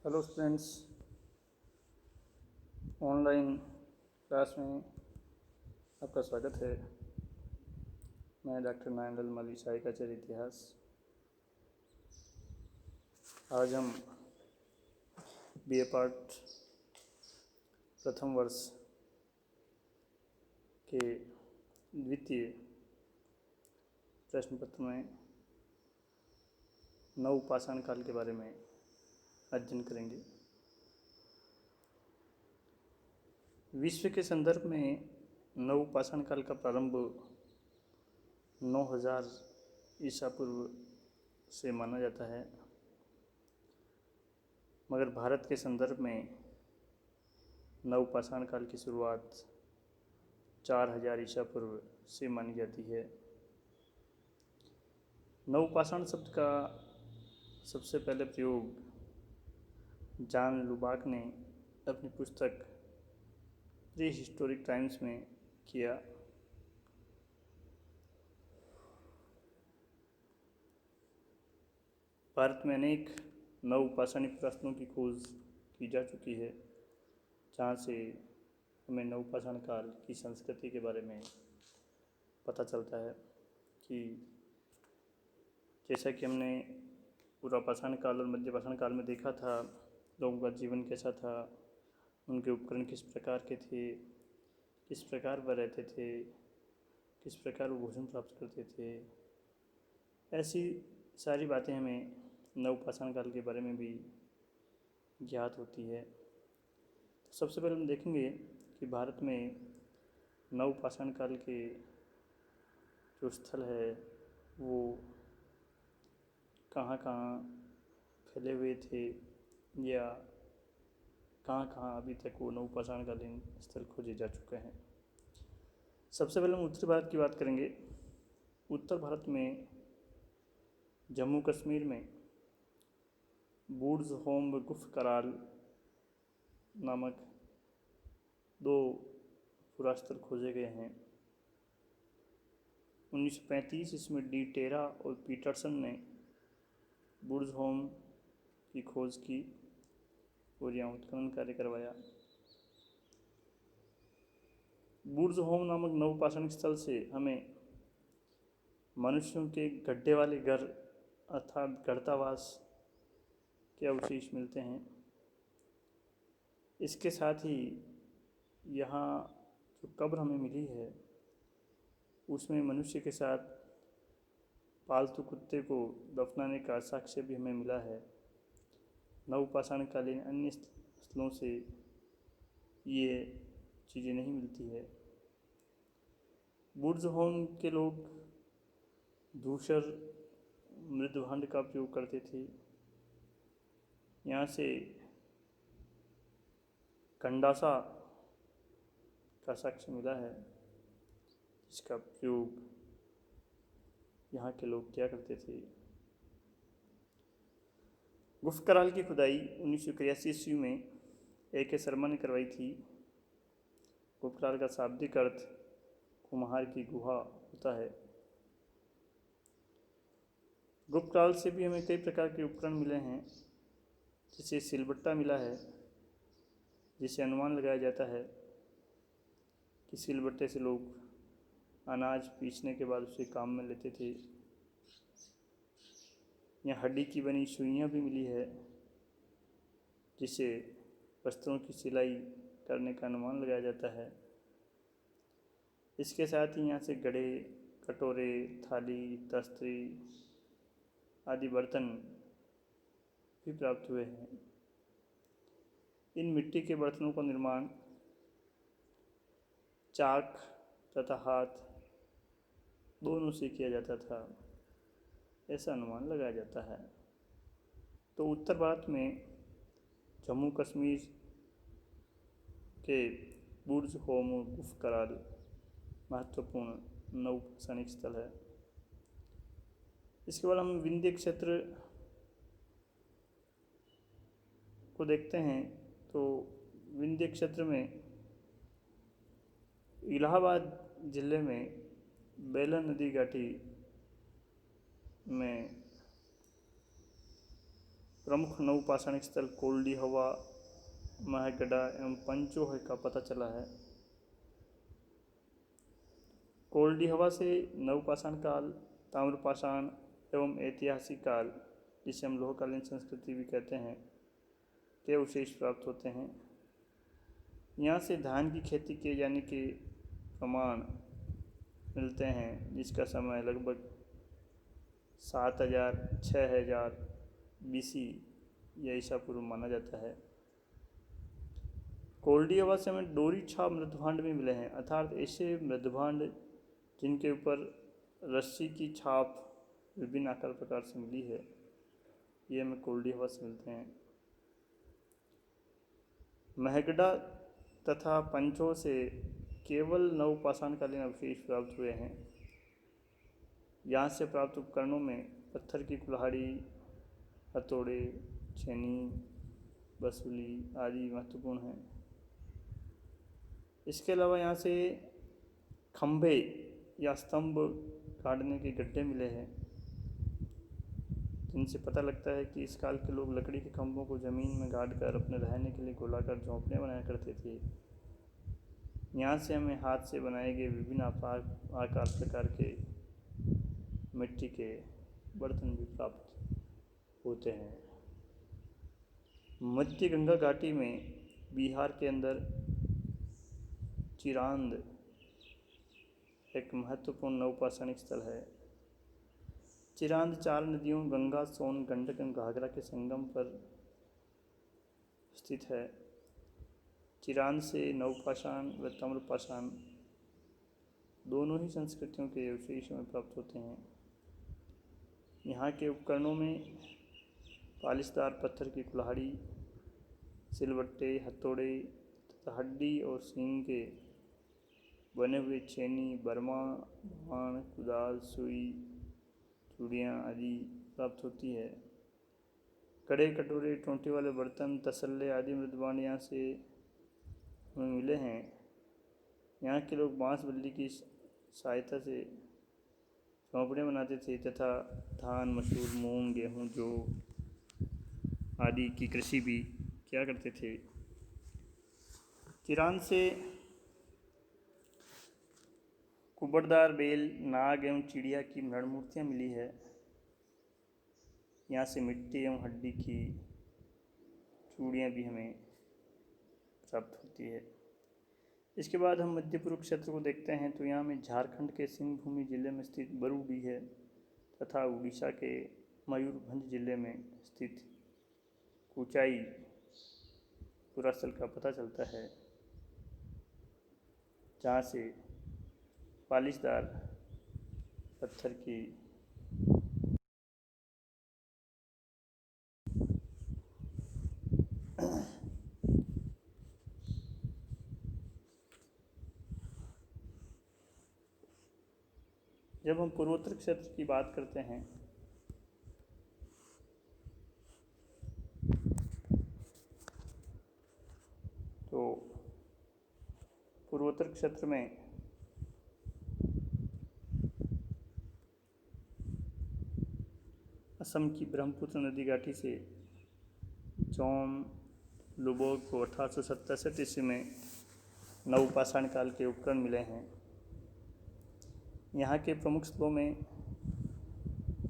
Hello students, online class में आपका स्वागत है। मैं डॉक्टर नायनलाल माली, सहायकाचार्य इतिहास। आज हम बीए पार्ट प्रथम वर्ष के द्वितीय प्रश्न पत्र में नवपाषाण काल के बारे में अध्ययन करेंगे। विश्व के संदर्भ में नवपाषाण काल का प्रारंभ 9000 ईसा पूर्व से माना जाता है, मगर भारत के संदर्भ में नवपाषाण काल की शुरुआत 4000 ईसा पूर्व से मानी जाती है। नवपाषाण शब्द का सबसे पहले प्रयोग जॉन लुबाक ने अपनी पुस्तक प्री हिस्टोरिक टाइम्स में किया। भारत में अनेक नवपाषाणिक प्रश्नों की खोज की जा चुकी है, जहाँ से हमें नवपाषाण काल की संस्कृति के बारे में पता चलता है कि जैसा कि हमने पूर्वापाषाण काल और मध्यपाषाण काल में देखा था, लोगों का जीवन कैसा था, उनके उपकरण किस प्रकार के थे, किस प्रकार वह रहते थे, किस प्रकार वो भोजन प्राप्त करते थे। ऐसी सारी बातें हमें नवपाषाण काल के बारे में भी ज्ञात होती है। तो सबसे पहले हम देखेंगे कि भारत में नवपाषाण काल के जो स्थल है वो कहाँ कहाँ फैले हुए थे या कहाँ कहाँ अभी तक वो नवपाषाणकालीन स्थल खोजे जा चुके हैं। सबसे पहले हम उत्तर भारत की बात करेंगे। उत्तर भारत में जम्मू कश्मीर में बूर्ज होम गुफ कराल नामक 2 पुरास्थल खोजे गए हैं। 1935 इसमें डी टेरा और पीटरसन ने बुर्ज होम की खोज की और यहाँ उत्खनन कार्य करवाया। बुर्ज होम नामक नवपाषाण स्थल से हमें मनुष्यों के गड्ढे वाले घर अर्थात गर्तावास के अवशेष मिलते हैं। इसके साथ ही यहाँ जो कब्र हमें मिली है उसमें मनुष्य के साथ पालतू कुत्ते को दफनाने का साक्ष्य भी हमें मिला है। नवपाषाणकालीन अन्य स्थलों से ये चीज़ें नहीं मिलती है। बुर्ज होम के लोग धूसर मृदभांड का प्रयोग करते थे। यहाँ से कंडासा का साक्ष्य मिला है, जिसका प्रयोग यहाँ के लोग किया करते थे। गुफ कराल की खुदाई 1981 ईस्वी में A.K. शर्मा ने करवाई थी। गुफ कराल का शाब्दिक अर्थ कुम्हार की गुहा होता है। गुफ कराल से भी हमें कई प्रकार के उपकरण मिले हैं, जैसे सिलबट्टा मिला है, जिसे अनुमान लगाया जाता है कि सिलबट्टे से लोग अनाज पीसने के बाद उसे काम में लेते थे। यहाँ हड्डी की बनी सुइयाँ भी मिली है, जिसे वस्त्रों की सिलाई करने का अनुमान लगाया जाता है। इसके साथ ही यहाँ से घड़े, कटोरे, थाली, तस्तरी आदि बर्तन भी प्राप्त हुए हैं। इन मिट्टी के बर्तनों का निर्माण चाक तथा हाथ दोनों से किया जाता था, ऐसा अनुमान लगाया जाता है। तो उत्तर भारत में जम्मू कश्मीर के बुर्ज होम गुफ कराल महत्वपूर्ण नवपाषाणिक स्थल है। इसके बाद हम विंध्य क्षेत्र को देखते हैं। तो विंध्य क्षेत्र में इलाहाबाद जिले में बेलन नदी घाटी में प्रमुख नवपाषाणिक स्थल कोल्डी हवा, महगढ़ा एवं पंचोह का पता चला है। कोल्डी हवा से नवपाषाण काल, ताम्रपाषाण एवं ऐतिहासिक काल, जिसे हम लोहकालीन संस्कृति भी कहते हैं, के अवशेष प्राप्त होते हैं। यहाँ से धान की खेती किए जाने के प्रमाण मिलते हैं, जिसका समय लगभग 7000-6000 BC या ईसा पूर्व माना जाता है। कोल्डी हवा से हमें डोरी छाप मृदभांड भी मिले हैं, अर्थात ऐसे मृदभांड जिनके ऊपर रस्सी की छाप विभिन्न आकार प्रकार से मिली है, ये हमें कोल्डी हवा से मिलते हैं। महगढ़ा तथा पंचों से केवल नवपाषाणकालीन अवशेष प्राप्त हुए हैं। यहाँ से प्राप्त उपकरणों में पत्थर की कुल्हाड़ी, हथौड़े, छेनी, बसूली आदि महत्वपूर्ण हैं। इसके अलावा यहाँ से खंभे या स्तंभ गाड़ने के गड्ढे मिले हैं, जिनसे पता लगता है कि इस काल के लोग लकड़ी के खंभों को ज़मीन में गाड़ कर अपने रहने के लिए गोलाकार झोंपड़ियाँ बनाया करते थे। यहाँ से हमें हाथ से बनाए गए विभिन्न आकार प्रकार के मिट्टी के बर्तन भी प्राप्त होते हैं। मध्य गंगा घाटी में बिहार के अंदर चिरांद एक महत्वपूर्ण नवपाषाणिक स्थल है। चिरांद 4 नदियों गंगा, सोन, गंडक एवं घाघरा के संगम पर स्थित है। चिरांद से नवपाषाण व ताम्रपाषाण दोनों ही संस्कृतियों के अवशेष में प्राप्त होते हैं। यहाँ के उपकरणों में पालिशदार पत्थर की कुल्हाड़ी, सिलबट्टे, हथौड़े तथा हड्डी और सींग के बने हुए छेनी, बर्मा, बाण, कुदाल, सुई, चूड़ियाँ आदि प्राप्त होती है। कड़े, कटोरे, टोंटे वाले बर्तन, तसल्ले आदि मृदभांड यहाँ से हमें मिले हैं। यहाँ के लोग बांस बल्ली की सहायता से झोंपड़ियाँ बनाते थे तथा धान, मसूर, मूंग, गेहूँ, जौ आदि की कृषि भी किया करते थे। चिरांद से कुबड़दार बेल, नाग एवं चिड़िया की मृण मूर्तियाँ मिली है। यहाँ से मिट्टी एवं हड्डी की चूड़ियाँ भी हमें प्राप्त होती है। इसके बाद हम मध्य पूर्व क्षेत्र को देखते हैं तो यहाँ में झारखंड के सिंहभूमि जिले में स्थित बरूडी है तथा उड़ीसा के मयूरभंज जिले में स्थित कुचाई पुरास्थल का पता चलता है, जहाँ से पालिशदार पत्थर की जब हम पूर्वोत्तर क्षेत्र की बात करते हैं तो पूर्वोत्तर क्षेत्र में असम की ब्रह्मपुत्र नदी घाटी से जौन लुबोग को 1867 ईस्वी में नवपाषाण काल के उपकरण मिले हैं। यहाँ के प्रमुख स्थलों में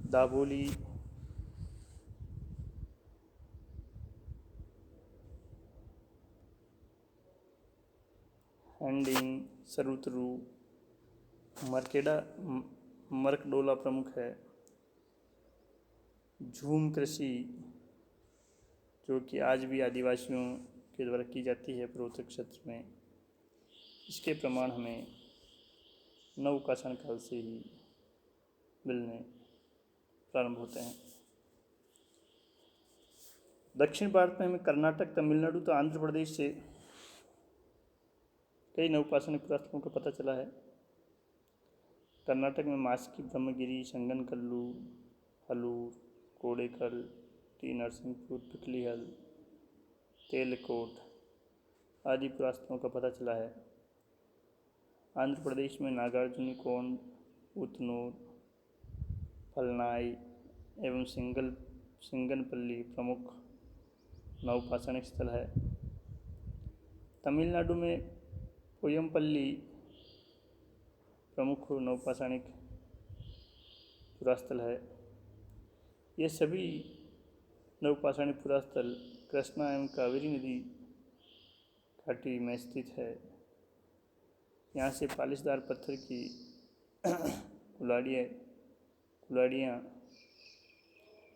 दाभोली, हैंडिंग, सरुतरू, मरकडोला प्रमुख है। झूम कृषि जो कि आज भी आदिवासियों के द्वारा की जाती है पूर्वोत्तर क्षेत्र में, इसके प्रमाण हमें नवपाषाण काल से ही मिलने प्रारंभ होते हैं। दक्षिण भारत में हमें कर्नाटक, तमिलनाडु तो आंध्र प्रदेश से कई नवपाषाण पुरास्थलों का पता चला है। कर्नाटक में मास्की, ब्रह्मगिरी, संगनकल्लू, हलूर, कोडेकल, टी नरसिंहपुर, पिकलीहल, तेलकोट आदि पुरास्थलों का पता चला है। आंध्र प्रदेश में नागार्जुनिकोंड, उतनूर, फलनाई एवं सिंगनपल्ली प्रमुख नवपाषाणिक स्थल है। तमिलनाडु में पोयमपल्ली प्रमुख नवपाषाणिक पुरास्थल है। ये सभी नवपाषाणिक पुरास्थल कृष्णा एवं कावेरी नदी घाटी में स्थित है। यहाँ से पालिशदार पत्थर की कुल्हाड़ियाँ,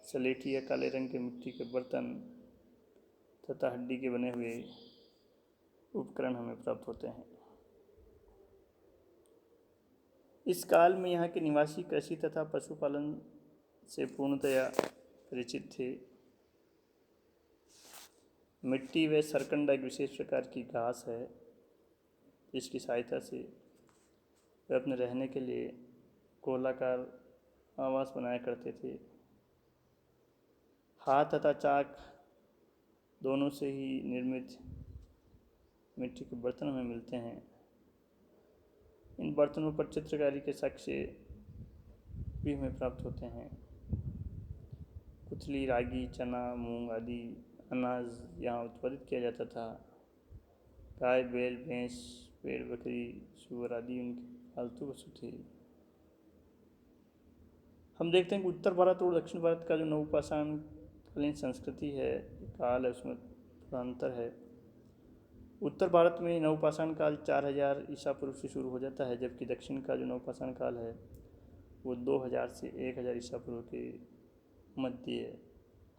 सलेटी या काले रंग के मिट्टी के बर्तन तथा हड्डी के बने हुए उपकरण हमें प्राप्त होते हैं। इस काल में यहाँ के निवासी कृषि तथा पशुपालन से पूर्णतया परिचित थे। मिट्टी व सरकंडा एक विशेष प्रकार की घास है जिसकी सहायता से वे अपने रहने के लिए गोलाकार आवास बनाया करते थे। हाथ तथा चाक दोनों से ही निर्मित मिट्टी के बर्तन हमें मिलते हैं। इन बर्तनों पर चित्रकारी के साक्ष्य भी हमें प्राप्त होते हैं। कुथली, रागी, चना, मूंग आदि अनाज यहाँ उत्पादित किया जाता था। गाय, बैल, भैंस, भेड़, बकरी, सूअर आदि उनके पालतू पशु थे। हम देखते हैं कि उत्तर भारत और दक्षिण भारत का जो नवपाषाणकालीन संस्कृति है, काल है, उसमें थोड़ा अंतर है। उत्तर भारत में नवपाषाण काल 4000 ईसा पूर्व से शुरू हो जाता है, जबकि दक्षिण का जो नवपाषाण काल है वो 2000 से 1000 ईसा पूर्व के मध्य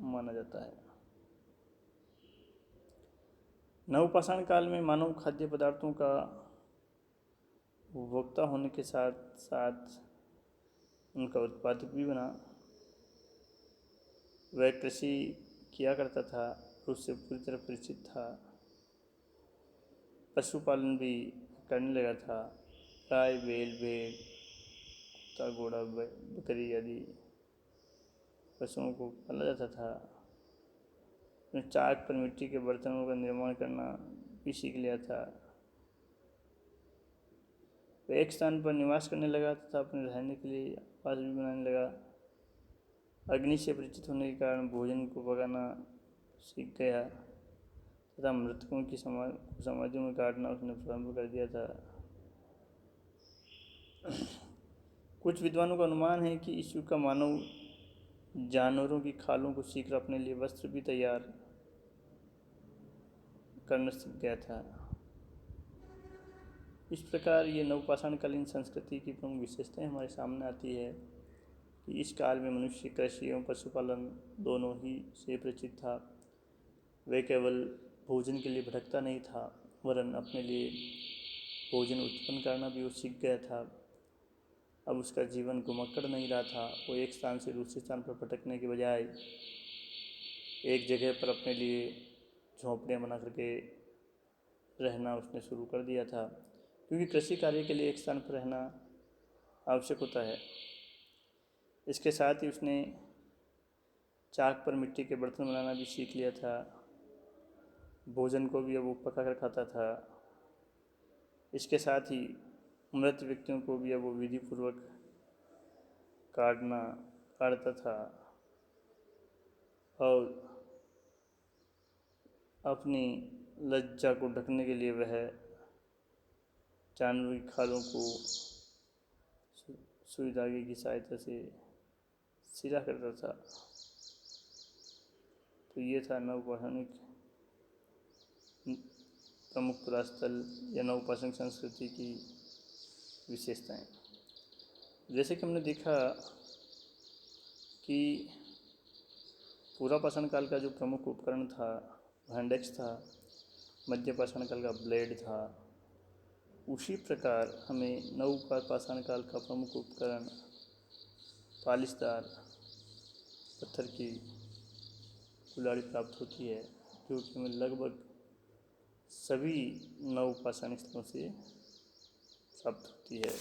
माना जाता है। नवपाषाण काल में मानव खाद्य पदार्थों का उपभोक्ता होने के साथ साथ उनका उत्पादक भी बना। वह कृषि किया करता था, उससे पूरी तरह परिचित था। पशुपालन भी करने लगा था। गाय, बैल, भेड़, कुत्ता, घोड़ा, बकरी आदि पशुओं को पाला जाता था। चाक पर मिट्टी के बर्तनों का निर्माण करना भी सीख लिया था। वह एक स्थान पर निवास करने लगा तथा अपने रहने के लिए आवास भी बनाने लगा। अग्नि से परिचित होने के कारण भोजन को पकाना सीख गया तथा मृतकों की समाधियों में काटना उसने प्रारंभ कर दिया था। कुछ विद्वानों का अनुमान है कि इस युग का मानव जानवरों की खालों को सीखकर अपने लिए वस्त्र भी तैयार करना सीख गया था। इस प्रकार ये नवपाषाणकालीन संस्कृति की प्रमुख विशेषताएं हमारे सामने आती है कि इस काल में मनुष्य कृषि एवं पशुपालन दोनों ही से परिचित था। वे केवल भोजन के लिए भटकता नहीं था, वरन अपने लिए भोजन उत्पन्न करना भी वो सीख गया था। अब उसका जीवन घुमक्कड़ नहीं रहा था। वो एक स्थान से दूसरे स्थान पर भटकने के बजाय एक जगह पर अपने लिए झोंपड़ियाँ बना करके रहना उसने शुरू कर दिया था, क्योंकि कृषि कार्य के लिए एक स्थान पर रहना आवश्यक होता है। इसके साथ ही उसने चाक पर मिट्टी के बर्तन बनाना भी सीख लिया था। भोजन को भी अब वो पका कर खाता था। इसके साथ ही मृत व्यक्तियों को भी अब वो विधिपूर्वक काटता था और अपनी लज्जा को ढकने के लिए वह जानवर की खालों को सुई धागे की सहायता से सिला करता था। तो ये था नवपाषाणिक प्रमुख पुरास्थल या नवपाषाण संस्कृति की विशेषताएं। जैसे कि हमने देखा कि पूरा पाषाण काल का जो प्रमुख उपकरण था हैंडेक्स था, मध्य पाषाण काल का ब्लेड था। उसी प्रकार हमें नवपाषाण काल का प्रमुख उपकरण पालिशदार पत्थर की कुल्हाड़ी प्राप्त होती है, जो कि हमें लगभग सभी नवपाषाणिक स्थलों से प्राप्त होती है।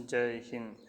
जय हिंद।